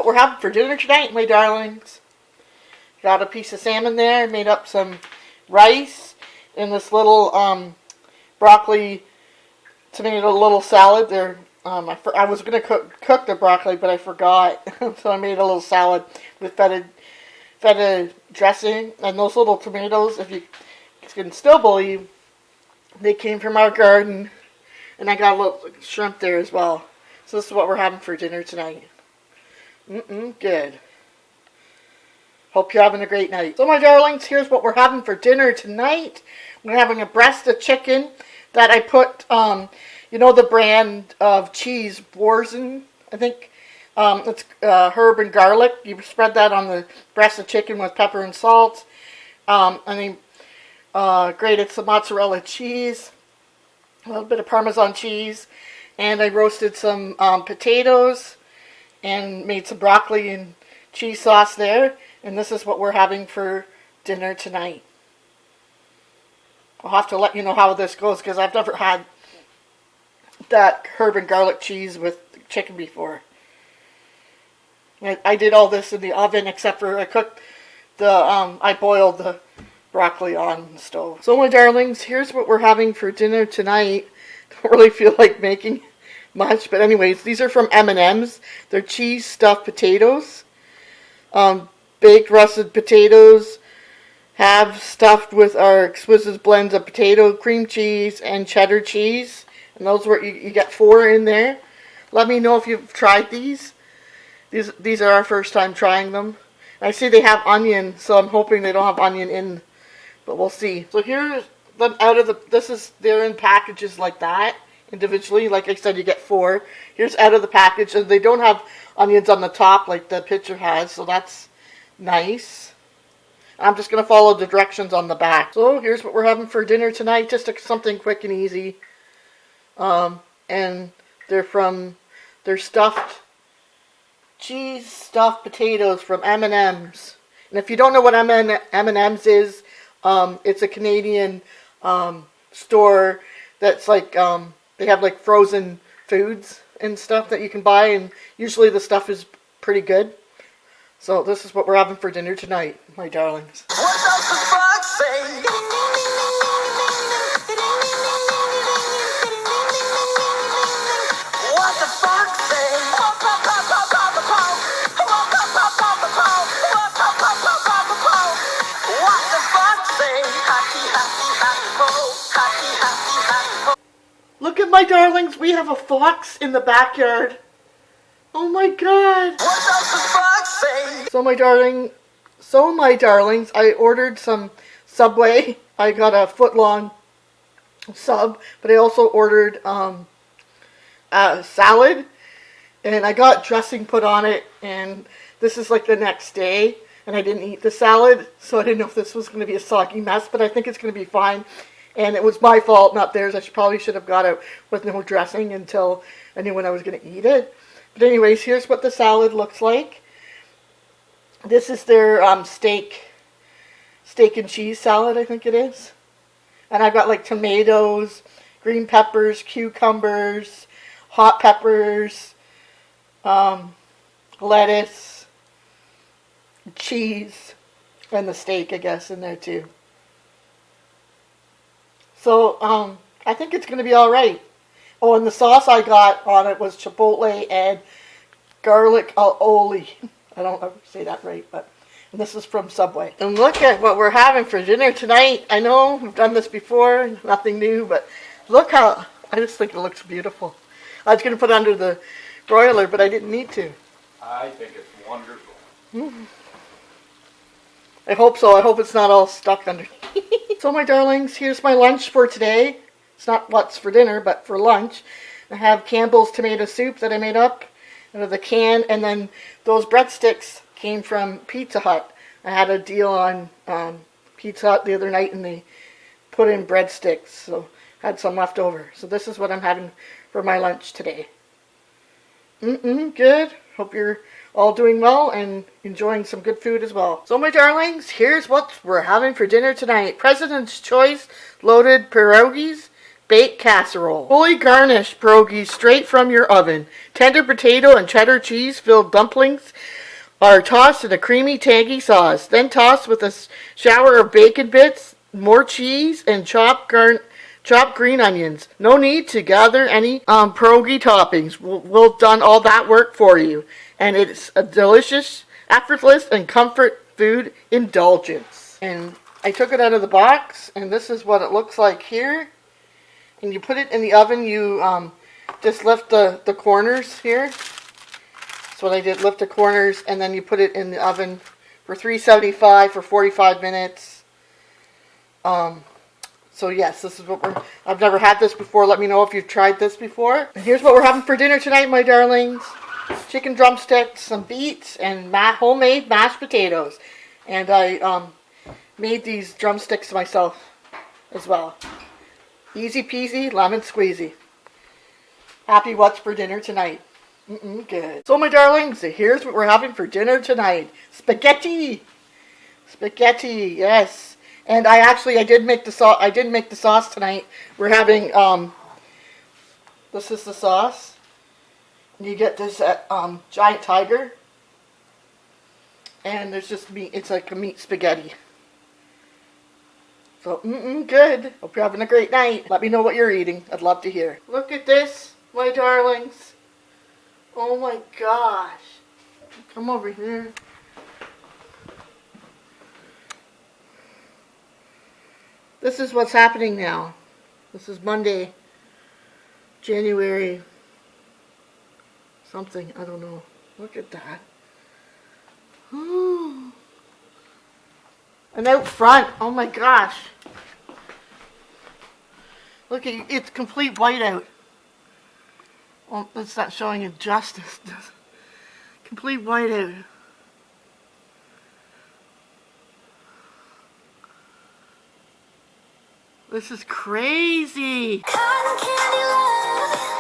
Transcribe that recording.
what we're having for dinner tonight, my darlings. Got a piece of salmon there. Made up some rice and this little broccoli tomato little salad there. I was going to cook the broccoli, but I forgot. So I made a little salad with feta dressing. And those little tomatoes, if you can still believe, they came from our garden. And I got a little shrimp there as well. So this is what we're having for dinner tonight. Good. Hope you're having a great night. So my darlings, here's what we're having for dinner tonight. We're having a breast of chicken that I put, you know the brand of cheese, Warzen, I think. It's herb and garlic. You spread that on the breast of chicken with pepper and salt. And then grated some mozzarella cheese, a little bit of Parmesan cheese, and I roasted some potatoes and made some broccoli and cheese sauce there. And this is what we're having for dinner tonight. I'll have to let you know how this goes because I've never had that herb and garlic cheese with chicken before. I did all this in the oven except for I boiled the broccoli on the stove. So my darlings, here's what we're having for dinner tonight. Don't really feel like making much, but anyways, these are from M&M's. They're cheese stuffed potatoes. Baked russet potatoes, half stuffed with our exquisite blends of potato, cream cheese, and cheddar cheese. And those were, you get 4 in there. Let me know if you've tried these. These are our first time trying them. I see they have onion, so I'm hoping they don't have onion in, but we'll see. So here's them they're in packages like that, individually. Like I said, you get 4. Here's out of the package, and they don't have onions on the top like the picture has, so that's nice. I'm just going to follow the directions on the back. So here's what we're having for dinner tonight. Just something quick and easy. And they're stuffed, cheese stuffed potatoes from M&M's. And if you don't know what M&M's is, it's a Canadian store that's like, they have like frozen foods and stuff that you can buy. And usually the stuff is pretty good. So this is what we're having for dinner tonight, my darlings. What does the fox say? What the fox say? What the fox say? Happy, happy, happy, ho. Happy, happy, happy, ho. Look at my darlings, we have a fox in the backyard. Oh my God. What does the fox say? So my darlings, I ordered some Subway. I got a foot-long sub, but I also ordered a salad, and I got dressing put on it, and this is like the next day, and I didn't eat the salad, so I didn't know if this was going to be a soggy mess, but I think it's going to be fine. And it was my fault, not theirs. I probably should have got it with no dressing until I knew when I was going to eat it. But anyways, here's what the salad looks like. This is their steak and cheese salad, I think it is. And I've got like tomatoes, green peppers, cucumbers, hot peppers, lettuce, cheese, and the steak, I guess, in there too. So, I think it's going to be alright. Oh, and the sauce I got on it was chipotle and garlic aioli. I don't ever say that right, but and this is from Subway. And look at what we're having for dinner tonight. I know we've done this before, nothing new, but look how, I just think it looks beautiful. I was going to put it under the broiler, but I didn't need to. I think it's wonderful. I hope so. I hope it's not all stuck underneath. So my darlings, here's my lunch for today. It's not what's for dinner, but for lunch. I have Campbell's tomato soup that I made up out of the can, and then those breadsticks came from Pizza Hut. I had a deal on Pizza Hut the other night, and they put in breadsticks, so I had some left over. So this is what I'm having for my lunch today. Good. Hope you're all doing well and enjoying some good food as well. So my darlings, here's what we're having for dinner tonight. President's Choice loaded pierogies, baked casserole. Fully garnished pierogies straight from your oven. Tender potato and cheddar cheese filled dumplings are tossed in a creamy, tangy sauce. Then tossed with a shower of bacon bits, more cheese, and chopped green onions. No need to gather any pierogi toppings. We'll done all that work for you. And it's a delicious, effortless, and comfort food indulgence. And I took it out of the box, and this is what it looks like here. And you put it in the oven. You just lift the corners here. That's what I did, lift the corners, and then you put it in the oven for 375 for 45 minutes. So yes, this is what I've never had this before. Let me know if you've tried this before. And here's what we're having for dinner tonight, my darlings. Chicken drumsticks, some beets, and homemade mashed potatoes. And I made these drumsticks myself as well. Easy peasy, lemon squeezy. Happy what's for dinner tonight. Good. So my darlings, here's what we're having for dinner tonight. Spaghetti. Spaghetti, yes. And I did make the sauce. I did make the sauce tonight. We're having this is the sauce. You get this at Giant Tiger. And there's just meat. It's like a meat spaghetti. So, good. Hope you're having a great night. Let me know what you're eating. I'd love to hear. Look at this, my darlings. Oh my gosh. Come over here. This is what's happening now. This is Monday, January something. I don't know. Look at that. And out front, oh my gosh. Look at it's complete whiteout. Well, it's not showing you justice. Complete whiteout. This is crazy. Cotton candy love.